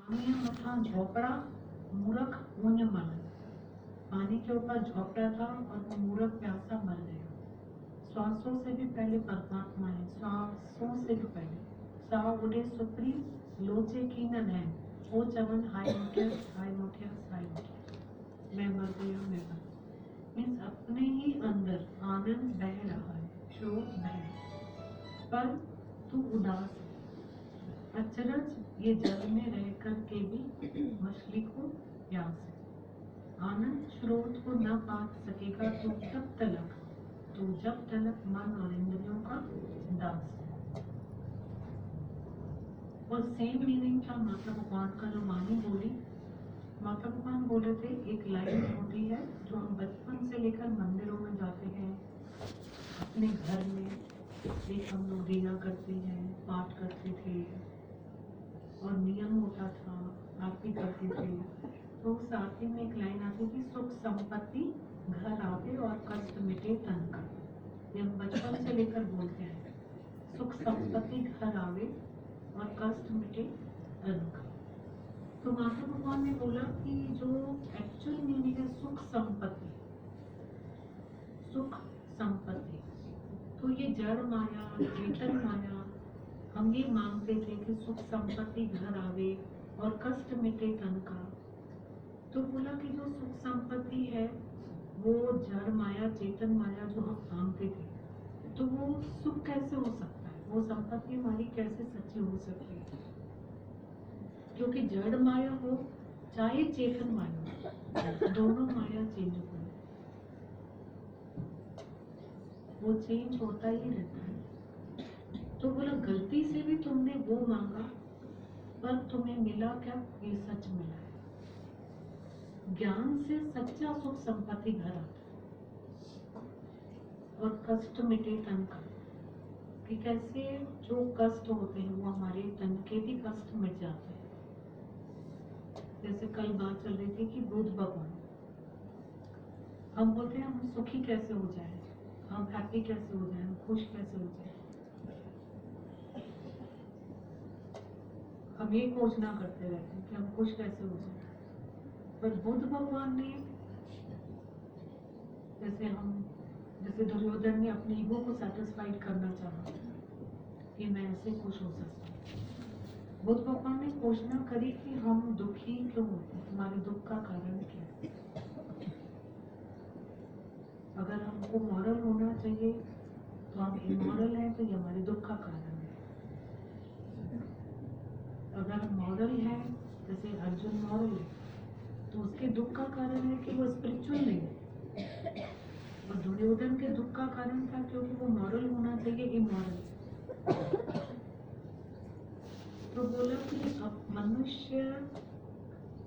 था झोपड़ा मूर्ख ऊन मन। पानी के ऊपर झोपड़ा था और वो मूर्ख प्यासा मर गया। श्वासों से भी पहले परमात्मा है, श्वासों से भी पहले। सा उड़े सुप्रीम लोचे कीनन है, ओ चवन हाय मोटियस हाय मोटियस हाय मोटियस। मैं मर गया, मैं मर गया। मीन्स अपने ही अंदर आनंद बह रहा है, फ्लो बह रहा है, पर तू उदास है। अचरज ये जल में रह कर के भी मछली को प्यास है। आनंद स्रोत को न पा सकेगा तो जब तलक मन और इंद्रियों का दास है। और सेम मीनिंग था माता भगवान का जो वाणी बोली। माता भगवान बोले थे, एक लाइन होती है जो हम बचपन से लेकर मंदिरों में जाते हैं, अपने घर में एक हम लोग दिया करते हैं, पाठ करते थे और नियम होता था, आरती करते थे। तो उस आरती में एक लाइन आती थी, सुख संपत्ति घर आवे और कष्ट मिटे तन का। ये हम बचपन से लेकर बोलते हैं, सुख संपत्ति घर आवे और कष्ट मिटे तन का। तो माता भगवान ने बोला कि जो एक्चुअल मीनिंग है सुख संपत्ति, सुख संपत्ति, तो ये जड़ माया, चेतन माया, हम ये मांगते थे कि सुख संपत्ति घर आवे और कष्ट मिटे तन का। तो बोला कि जो सुख संपत्ति है वो जड़ माया, चेतन माया जो हम मांगते थे, तो वो सुख कैसे हो सकता है, वो संपत्ति हमारी कैसे सच्ची हो सकती है? क्योंकि जड़ माया हो चाहे चेतन माया हो, दोनों माया चेंज हो, वो चेंज होता ही रहता है। तो बोला गलती से भी तुमने वो मांगा पर तुम्हें मिला क्या? ये सच मिला है। ज्ञान से सच्चा सुख संपत्ति घर आता है और कष्ट मिटे तन का। कि कैसे जो कष्ट होते हैं वो हमारे तन के भी कष्ट मिट जाते हैं। जैसे कल बात चल रही थी कि बुद्ध भगवान, हम बोलते हैं हम सुखी कैसे हो जाए, हम हैप्पी कैसे हो जाए, हम खुश कैसे हो जाए, हम ये खोजना करते रहते हैं कि हम खुश कैसे हो जाए। पर बुद्ध भगवान ने, जैसे दुर्योधन ने अपने ईगो को सेटिस्फाइड करना चाहा कि मैं ऐसे खुश हो सकता हूँ, बुद्ध भगवान ने घोषणा करी कि हम दुखी क्यों होते हैं, हमारे दुख का कारण क्या है। अगर हमको मॉरल होना चाहिए तो हम इमोरल हैं, तो ये हमारे दुख का कारण है। अगर हम मॉरल हैं, जैसे अर्जुन मॉरल है, तो उसके दुख का कारण है कि वो स्पिरिचुअल नहीं है। और दुर्योधन के दुख का कारण था क्योंकि वो मॉरल होना चाहिए, इमोरल। तो बोला कि अब मनुष्य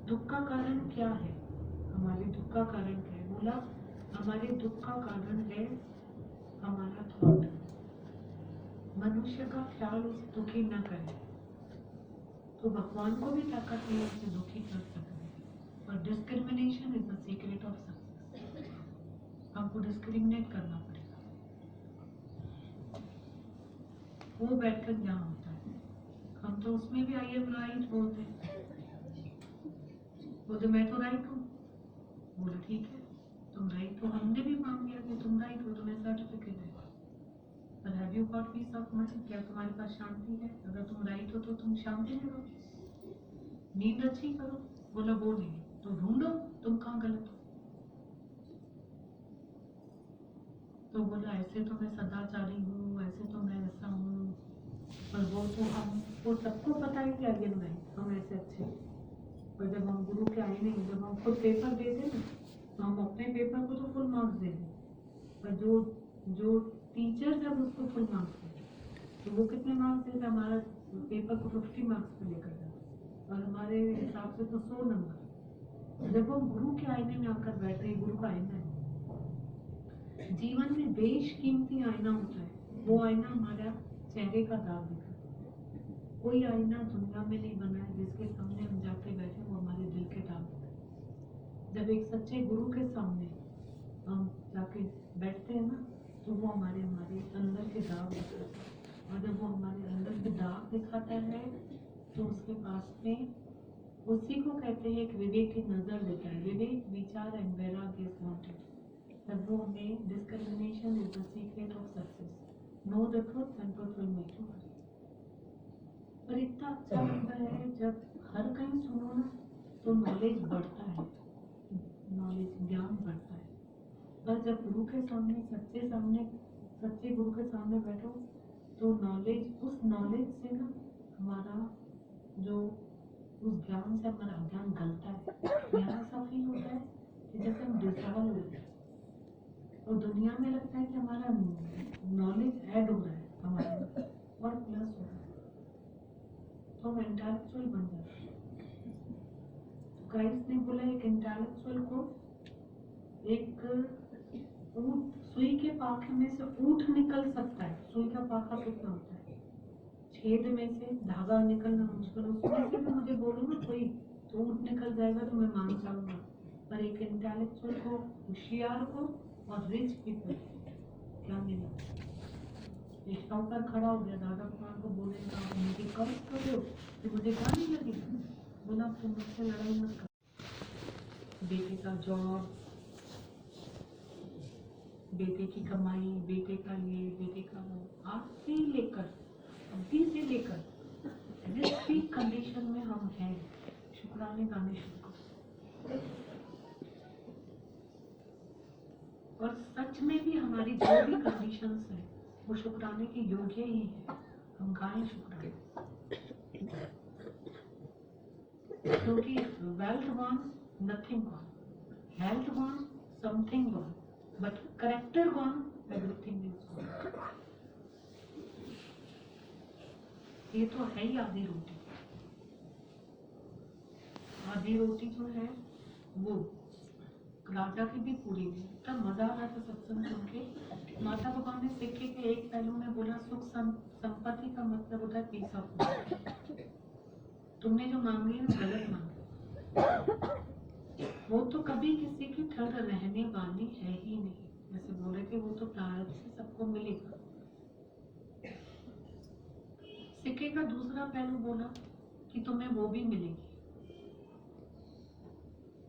दुख का कारण क्या है, हमारे दुख का कारण क्या है? बोला हमारे दुख का कारण है हमारा थॉट। मनुष्य का ख्याल उसे दुखी न करे, तो भगवान को भी ताकत नहीं उसे दुखी कर सकते। और discrimination is the secret of success. हमको डिस्क्रिमिनेट करना पड़ेगा। वो बैठकर यहाँ होता है, हम तो उसमें भी आई एम राइट बोलते हैं, बोलते मैं तो राइट हूँ। बोले ठीक है तुम राइट हो, हमने भी मांग लिया कि तुम राइट हो, तुम्हें सर्टिफिकेट है। पर have you got peace of mind? क्या तुम्हारे पास शांति है? अगर तुम राइट हो तो तुम शांति में रहो, नींद अच्छी करो। बोला वो नहीं, तो ढूंढो तुम कहाँ गलत हो। तो बोला ऐसे तो मैं सदाचारी हूँ, ऐसे तो मैं ऐसा हूँ, पर वो तो हमको सबको पता है कि आगे नहीं हम ऐसे अच्छे। पर जब हम गुरु के आए नहीं, जब हम खुद पेपर देते ना, तो हम अपने पेपर को तो फुल मार्क्स दे दें, पर जो टीचर जब उसको फुल मार्क्स देते तो वो कितने मार्क्स देते? हमारा पेपर को 50 मार्क्स पे लेकर जाते और हमारे हिसाब से तो 100 नंबर। जब हम गुरु के आईने में आकर बैठ रहे, गुरु का आईना है, जीवन में बेशकीमती आईना होता है, वो आईना हमारा चेहरे का दाग दिखा। कोई आईना दुनिया में नहीं बना है जिसके सामने हम जाके बैठे वो हमारे दिल के दाग दिखाए। जब एक सच्चे गुरु के सामने हम जाके बैठते हैं ना, तो वो हमारे अंदर के दाग दिखाता है। और जब वो हमारे अंदर के दाग दिखाता है तो उसके पास में उसी को कहते हैं एक विवेक की नजर देता है। विवेक, विचार एंड वैराग्य इज वांटेड। तब वो हमें discrimination is the secret of success, know the truth and truth will make you free. पर इतना अच्छा लगता है जब हर कहीं सुनो ना तो नॉलेज बढ़ता है, नॉलेज ज्ञान बढ़ता है। पर जब गुरु के सामने सच्चे गुरु के सामने बैठो तो नॉलेज, उस नॉलेज से ना हमारा जो उस ज्ञान से हमारा अज्ञान गलता है। यहाँ ऐसा फील होता है कि जैसे हम डिसॉल्व हो गए और दुनिया में लगता है कि हमारा नॉलेज ऐड हो रहा है हमारे और प्लस हो रहा है, तो हम इंटेलेक्चुअल बन जाते हैं। क्राइस्ट ने बोला एक इंटेलेक्चुअल को एक सुई के पाखे में से ऊँट निकल सकता है। सुई का पाखा कितना होता है, छेद में से धागा निकलना मुश्किल, उसमें से भी मुझे बोलो ना कोई तो ऊँट निकल जाएगा तो मैं मान जाऊंगा। पर एक इंटेलेक्चुअल को, होशियार को और रिच पीपल क्या मिला, रिश्ता पर खड़ा हो गया। दादा भगवान को बोलेगा मुझे कर्ज कर दो तो मुझे गाली लगेगी। बोला तुम मुझसे लड़ाई मत कर, बेटे का जॉब, बेटे की कमाई, बेटे का ये, बेटे का वो, आज से लेकर, अभी से लेकर जिस भी कंडीशन में हम हैं, शुक्राने गाने शुरू करो। और सच में भी हमारी जो भी कंडीशंस है वो शुक्राने के योग्य ही है। हम गाएं शुक्राने, क्योंकि wealth wants nothing gone, health wants something gone, but character gone, everything is gone. ये तो है ही आधी रोटी। आधी रोटी जो है वो राजा की भी पूरी नहीं। तब मजा आ रहा था सत्संग सुन के। माता भगवान ने सिक्के के एक पहलू में बोला सुख संपत्ति का मतलब होता है पीस ऑफ माइंड। तुमने जो मांगी है गलत मांगी, वो तो कभी किसी की ठहर रहने वाली है ही नहीं। जैसे बोल रहे थे वो तो प्रारब्ध से सबको मिलेगा। सिक्के का दूसरा पहलू बोला कि तुम्हें वो भी मिलेगी,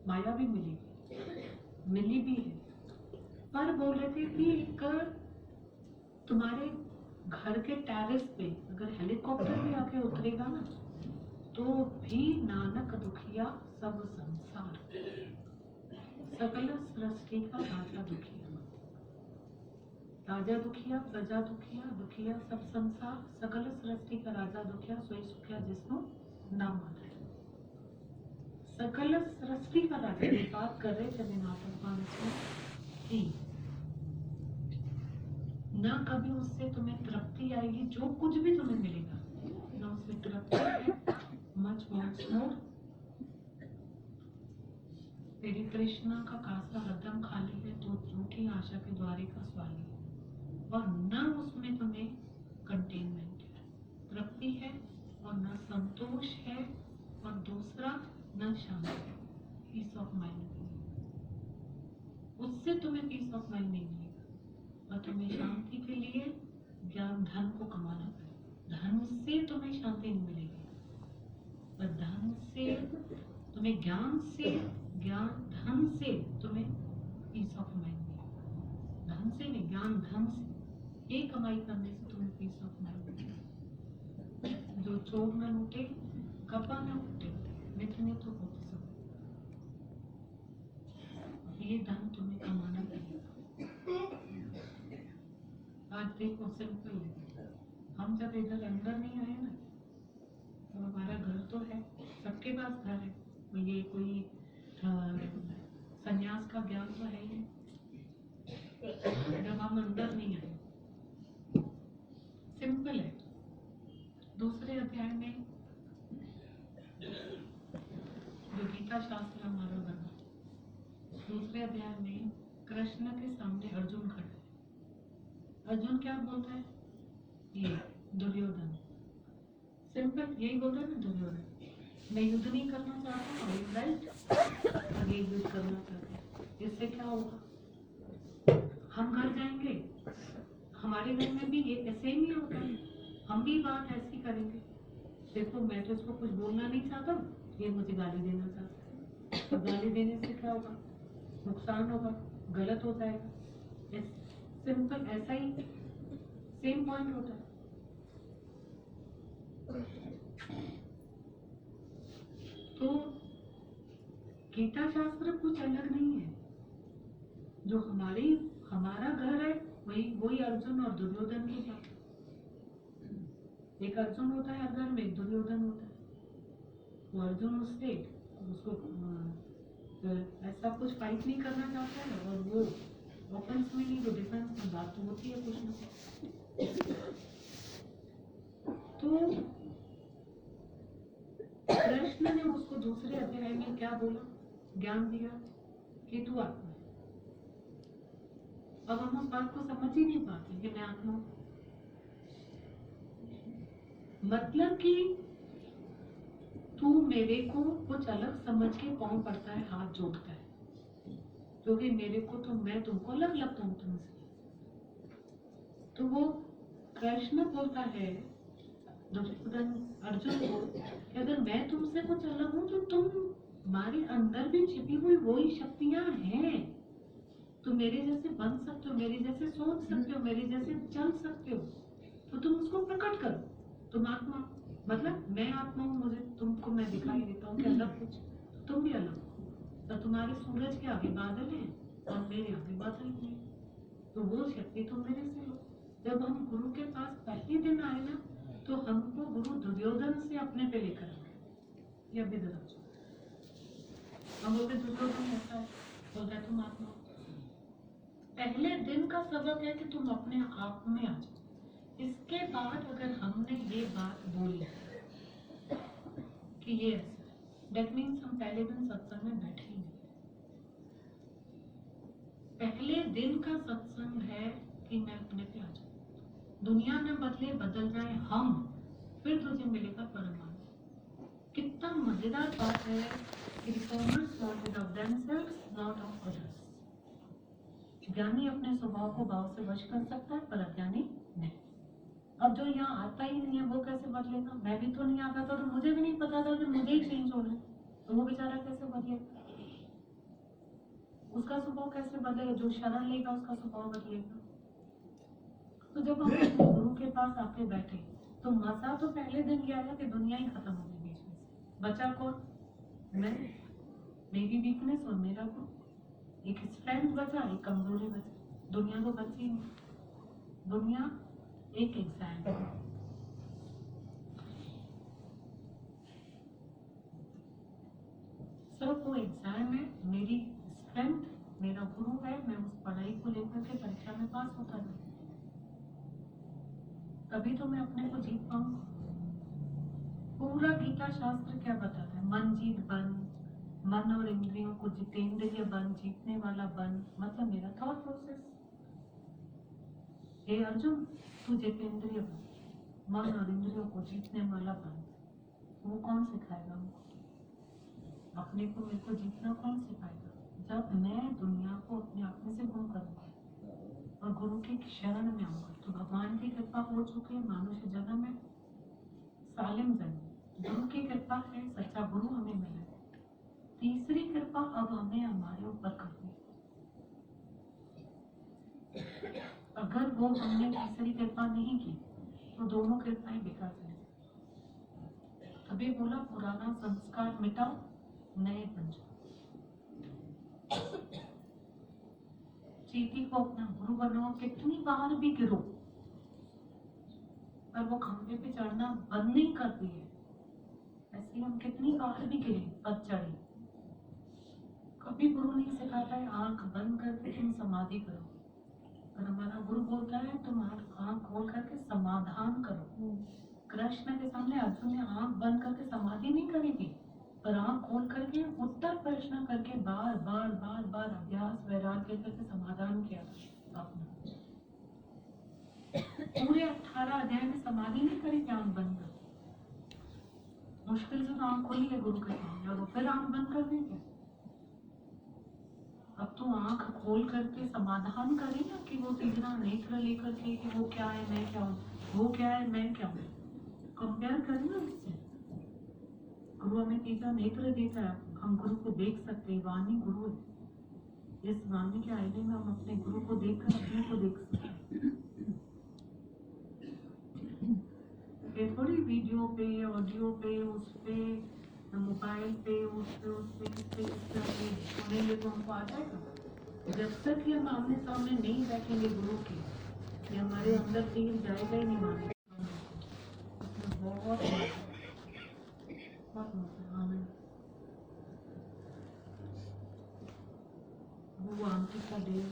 माया भी मिलेगी, मिली भी है। पर बोल रहे थे कि एक तुम्हारे घर के टेरेस पे अगर हेलीकॉप्टर भी आके उतरेगा ना तो भी नानक दुखिया सब संसार, सकल सृष्टि का राजा दुखिया, राजा दुखिया, प्रजा दुखिया, दुखिया सब संसार, सकल सृष्टि का राजा दुखिया, सोई सुखिया जिसको नाम आता है। सकल सृष्टि का राजा की बात कर रहे थे नाथ भगवान की, ना कभी उससे तुम्हें तृप्ति आएगी। जो कुछ भी तुम्हें मिलेगा ना उससे तृप्ति है, मच वॉन्ट्स मोर। तेरी तृष्णा का कासा हरदम खाली है, तो झूठी आशा के द्वारे का स्वाली है। और न उसमें तुम्हें कंटेनमेंट है, तृप्ति है, और न संतोष है, और दूसरा न शांति, पीस ऑफ माइंड। उससे तुम्हें पीस ऑफ माइंड नहीं मिलेगा। और तुम्हें शांति के लिए ज्ञान धन को कमाना पड़ेगा। धन से तुम्हें शांति नहीं मिलेगी, पर धन से तुम्हें ज्ञान धन से तुम्हें पीस ऑफ माइंड मिलेगा। धन से नहीं, ज्ञान धन से, ये कमाई करने से तुम्हें पीस ऑफ माइंड मिलेगा। जो चोर न लूटे, कपा न फूटे, मिथने तो होते सब। ये धन तुम्हें कमाना पड़ेगा। आज देखो सिंपल है, हम जब इधर अंदर नहीं आए ना तो हमारा घर तो है, सबके पास घर है, ये कोई संन्यास का ज्ञान तो है ही। जब हम अंदर नहीं आए, सिंपल है। दूसरे अध्याय में जो गीता शास्त्र हमारा बना, दूसरे अध्याय में कृष्ण के सामने अर्जुन खड़ा है। अर्जुन क्या बोलता है, ये दुर्योधन, सिंपल यही बोल रहा है ना, दुर्योधन मैं युद्ध नहीं करना चाहता हूँ, राइट, आगे युद्ध करना चाहता हूँ। इससे क्या होगा, हम घर जाएंगे, हमारे घर में भी ये ऐसे ही नहीं होता है, हम भी बात ऐसी करेंगे। देखो मैं तो इसको कुछ बोलना नहीं चाहता, ये मुझे गाली देना चाहता है। तो गाली देने से क्या होगा? नुकसान होगा, गलत हो जाएगा। सिंपल ऐसा ही सेम पॉइंट होता है। तो गीता शास्त्र कुछ अलग नहीं है। जो हमारा घर है वही अर्जुन और दुर्योधन के साथ। एक अर्जुन होता है हर घर में, एक दुर्योधन होता है। वो अर्जुन उसको ऐसा कुछ फाइट नहीं करना चाहता है, और वो ऑफेंस में नहीं तो डिफेंस में बात तो होती है कुछ ना। तो कृष्ण ने उसको दूसरे अध्याय में क्या बोला? ज्ञान दिया कि तू आत्मा है। अब हम उस बात को समझ ही नहीं पाते कि मैं आत्मा हूं। मतलब कि तू मेरे को कुछ अलग समझ के पाँव पड़ता है, हाथ जोड़ता है, क्योंकि मेरे को तो मैं तुमको अलग लगता हूँ तुमसे। तो वो कृष्ण बोलता है अर्जुन को कि अगर मैं तुमसे कुछ अलग हूँ तो तुम्हारे अंदर भी छिपी हुई वही शक्तियां हैं। तुम मेरे जैसे बन सकते हो, मेरे जैसे सोच सकते हो, मेरे जैसे चल सकते हो, तो तुम उसको प्रकट करो। तुम आत्मा, मतलब मैं आत्मा हूँ, मुझे तुमको मैं दिखाई देता हूँ कि अलग कुछ, तुम भी अलग हो। तो तुम्हारे सूरज के आगे बादल हैं और मेरे आगे बादल नहीं, तो वो शक्ति तुम मेरे से लो। जब हम गुरु के पास पहले दिन आए ना, तो हमको गुरु दुर्योधन से अपने पे लेकर आए। ये अभी दर्ज हम बोलते दुर्योधन ऐसा है, बोलता है तुम आत्मा। पहले दिन का सबक है कि तुम अपने आप में आ जाओ। इसके बाद अगर हमने ये बात बोली कि ये ऐसा, दैट मीन्स हम पहले दिन सत्संग में बैठे ही नहीं। पहले दिन का सत्संग है कि मैं अपने पे आ जाऊं। दुनिया न बदले, बदल जाए हम, फिर तुझे मिलेगा परमानंद। कितना मजेदार बात है कि reformers wanted of themselves, not of others। ज्ञानी अपने स्वभाव को भाव से वश कर सकता है, पर अज्ञानी नहीं। अब जो यहाँ आता ही नहीं है वो कैसे बदलेगा? मैं भी तो नहीं आता था, तो मुझे भी नहीं पता था कि मुझे ही चेंज होना है, तो वो बेचारा कैसे बदलेगा? उसका स्वभाव कैसे बदलेगा? जो शरण लेगा उसका स्वभाव बदलेगा। तो जब हम अपने गुरु के पास आके बैठे, तो मजा तो पहले दिन ये आया कि दुनिया ही खत्म हो गई बीच में से। बचा कौन? मैं, मेरी वीकनेस और मेरा गुरु। एक स्ट्रेंथ बचा, एक कमजोरी बची। दुनिया तो बची नहीं। दुनिया एक एग्जाम है। सिर्फ वो एग्जाम है। मेरी स्ट्रेंथ मेरा गुरु है, मैं उस पढ़ाई को लेकर के परीक्षा में पास होता नहीं, तभी तो मैं अपने को जीत पाऊंगा। पूरा गीता शास्त्र क्या बताता है? मन जीत बन, मन और इंद्रियों को जितेंद्रिय बन, जीतने वाला बन, मतलब मेरा थॉट प्रोसेस। हे अर्जुन, तू जितेंद्रिय बन, मन और इंद्रियों को जीतने वाला बन। वो कौन सिखाएगा हमको? अपने को मेरे को जीतना कौन सिखाएगा? जब मैं दुनिया को अपने आप में से गुरु करूंगा और गुरु की शरण में आऊंगा, तो भगवान की कृपा हो चुकी है, मानुष्य जन्म में सालिम जन्म, गुरु की कृपा है, सच्चा गुरु हमें मिला है। तीसरी कृपा अब हमें हमारे ऊपर करनी है। अगर वो हमने तीसरी कृपा नहीं की तो दोनों कृपाएं बेकार चली। अभी बोला पुराना संस्कार मिटाओ, नए बन जाओ। चींटी को अपना गुरु बनाओ, कितनी बार भी गिरो पर वो खंभे पे चढ़ना बंद नहीं करती है। ऐसे हम कितनी बार भी गिरे पर चढ़े। कभी गुरु नहीं सिखाता है आंख बंद करके तुम समाधि करो, पर हमारा गुरु बोलता है तुम आंख खोल करके समाधान करो। कृष्ण के सामने अर्जुन ने आंख बंद करके समाधि नहीं करी थी, पर आंख खोल करके उत्तर प्रश्न करके बार बार बार बार अभ्यास वैराग्य करके समाधान किया आपने। पूरे 18 अध्याय में समाधि नहीं करी थी आंख बंद कर। मुश्किल से तो आंख खोली है गुरु के सामने और फिर आंख बंद कर देंगे। अब तो आंख खोल करके समाधान करे ना कि वो तीसरा नेत्र लेकर के कि वो क्या है मैं क्या हूँ, वो क्या है मैं क्या हूँ। कंपेयर करें ना उससे, गुरु हमें तीसरा नेत्र देता है, हम गुरु को देख सकते हैं। वाणी गुरु है। इस वाणी के आईने में हम अपने गुरु को देखकर अपने को देख सकते हैं। ये थोड़ी वीडियो पे, ऑडियो पे, उस पे, मोबाइल पे, उस पे सुनेंगे तो हमको आ जाएगा। जब तक कि हम आमने सामने नहीं बैठेंगे गुरु के, ये हमारे अंदर तीर जाएगा ही नहीं माने। बहुत आनंद। वो आंटी का देव